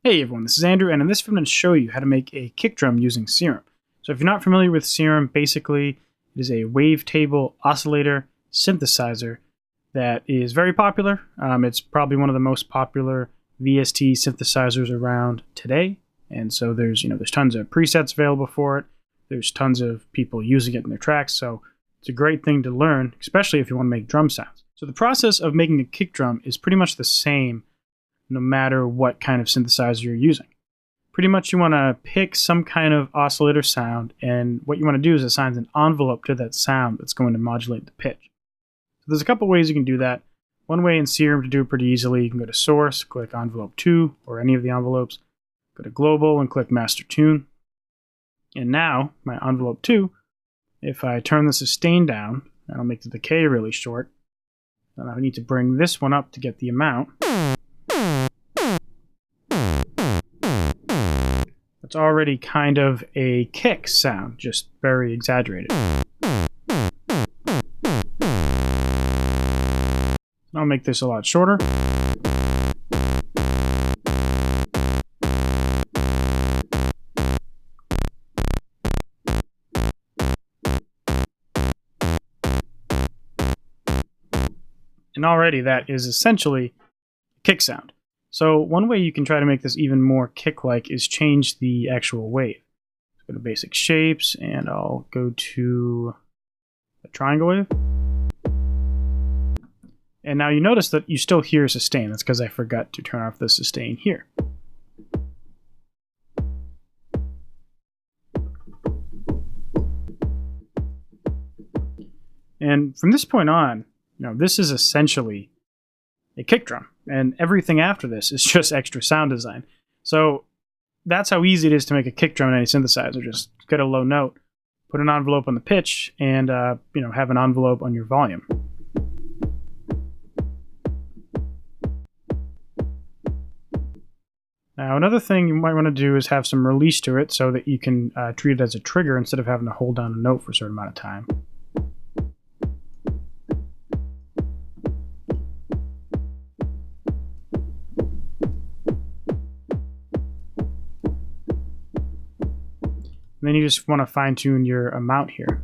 Hey everyone, this is Andrew, and in this video I'm going to show you how to make a kick drum using Serum. So if you're not familiar with Serum, basically it is a wavetable oscillator synthesizer that is very popular. It's probably one of the most popular VST synthesizers around today, and so there's tons of presets available for it. There's tons of people using it in their tracks, so it's a great thing to learn, especially if you want to make drum sounds. So the process of making a kick drum is pretty much the same no matter what kind of synthesizer you're using. Pretty much you want to pick some kind of oscillator sound, and what you want to do is assign an envelope to that sound that's going to modulate the pitch. So there's a couple ways you can do that. One way in Serum to do it pretty easily, you can go to Source, click Envelope 2, or any of the envelopes, go to Global and click Master Tune. And now, my Envelope 2, if I turn the sustain down, and I'll make the decay really short, then I need to bring this one up to get the amount. It's already kind of a kick sound, just very exaggerated. I'll make this a lot shorter. And already that is essentially a kick sound. So one way you can try to make this even more kick-like is change the actual wave. Go to Basic Shapes, and I'll go to a triangle wave. And now you notice that you still hear sustain. That's because I forgot to turn off the sustain here. And from this point on, this is essentially a kick drum, and everything after this is just extra sound design. So that's how easy it is to make a kick drum in any synthesizer. Just get a low note, put an envelope on the pitch, and have an envelope on your volume. Now another thing you might want to do is have some release to it so that you can treat it as a trigger instead of having to hold down a note for a certain amount of time. And then you just want to fine-tune your amount here.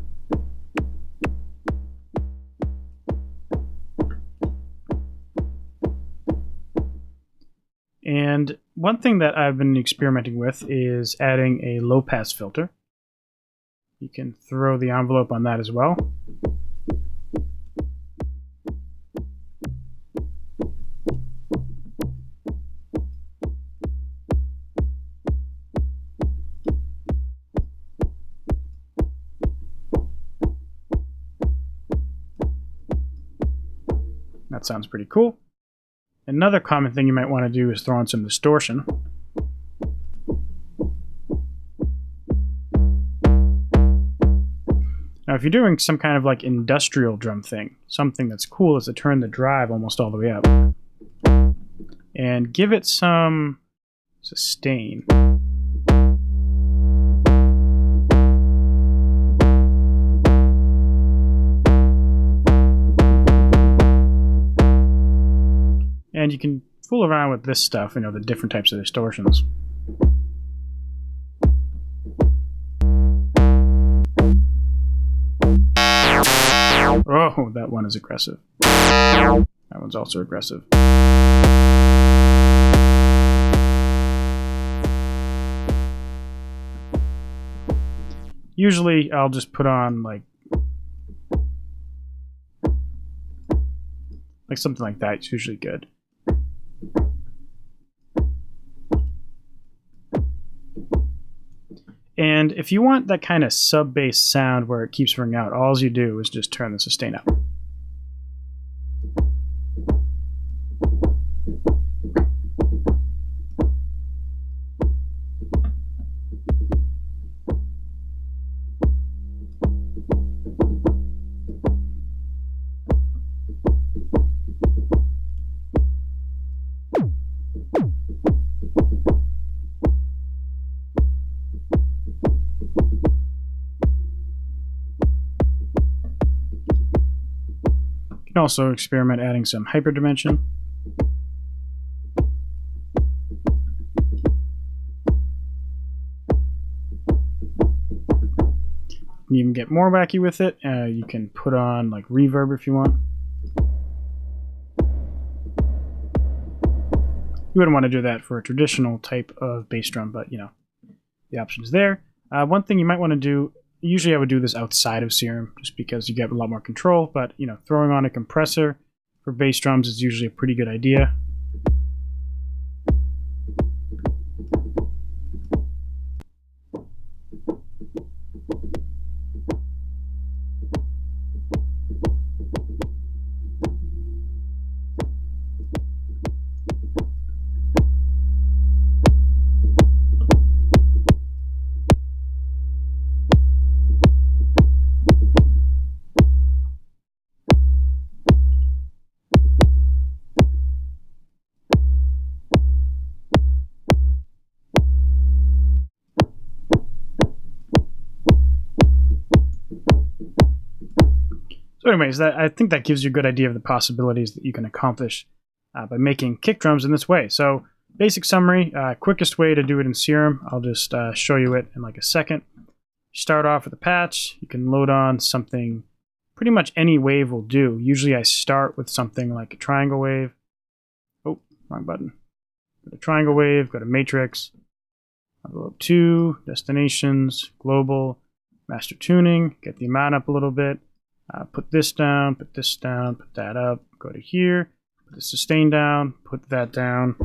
And one thing that I've been experimenting with is adding a low-pass filter. You can throw the envelope on that as well. That sounds pretty cool. Another common thing you might want to do is throw in some distortion. Now if you're doing some kind of like industrial drum thing, something that's cool is to turn the drive almost all the way up. And give it some sustain. And you can fool around with this stuff, the different types of distortions. Oh, that one is aggressive. That one's also aggressive. Usually I'll just put on like something like that. It's usually good. And if you want that kind of sub-bass sound where it keeps ringing out, all you do is just turn the sustain up. can also experiment adding some hyperdimension. can even get more wacky with it. You can put on like reverb if you want. You wouldn't want to do that for a traditional type of bass drum, but you know, the option's there. One thing you might want to do, usually I would do this outside of Serum just because you get a lot more control, but you know, throwing on a compressor for bass drums is usually a pretty good idea. So anyways, I think that gives you a good idea of the possibilities that you can accomplish by making kick drums in this way. So basic summary, quickest way to do it in Serum, I'll just show you it in like a second. Start off with a patch. You can load on something, pretty much any wave will do. Usually I start with something like a triangle wave. Oh, wrong button. Go to triangle wave, go to matrix, envelope 2, destinations, global, master tuning, get the amount up a little bit. Put this down, put this down, put that up, go to here, put the sustain down, put that down.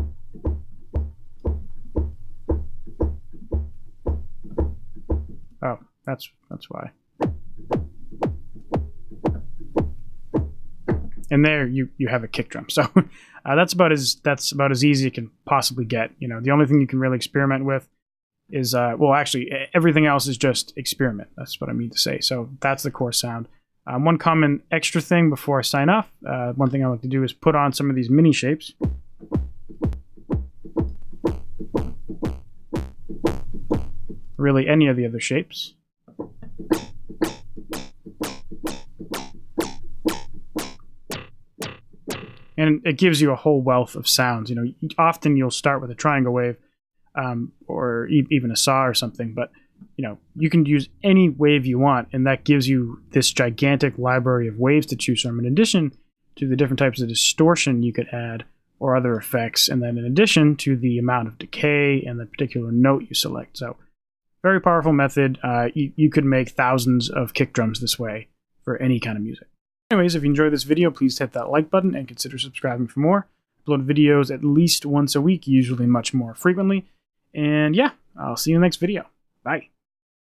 Oh, that's why. And there you have a kick drum. So that's about as easy as it can possibly get. You know, the only thing you can really experiment with is well, actually everything else is just experiment. That's what I mean to say. So that's the core sound. One common extra thing before I sign off, one thing I like to do is put on some of these mini shapes. Really any of the other shapes. And it gives you a whole wealth of sounds. You know, often you'll start with a triangle wave or even a saw or something, but you know, you can use any wave you want, and that gives you this gigantic library of waves to choose from, in addition to the different types of distortion you could add or other effects, and then in addition to the amount of decay and the particular note you select. So very powerful method. You could make thousands of kick drums this way for any kind of music. Anyways, if you enjoyed this video, please hit that like button and consider subscribing for more. I upload videos at least once a week, usually much more frequently. And yeah, I'll see you in the next video. Bye.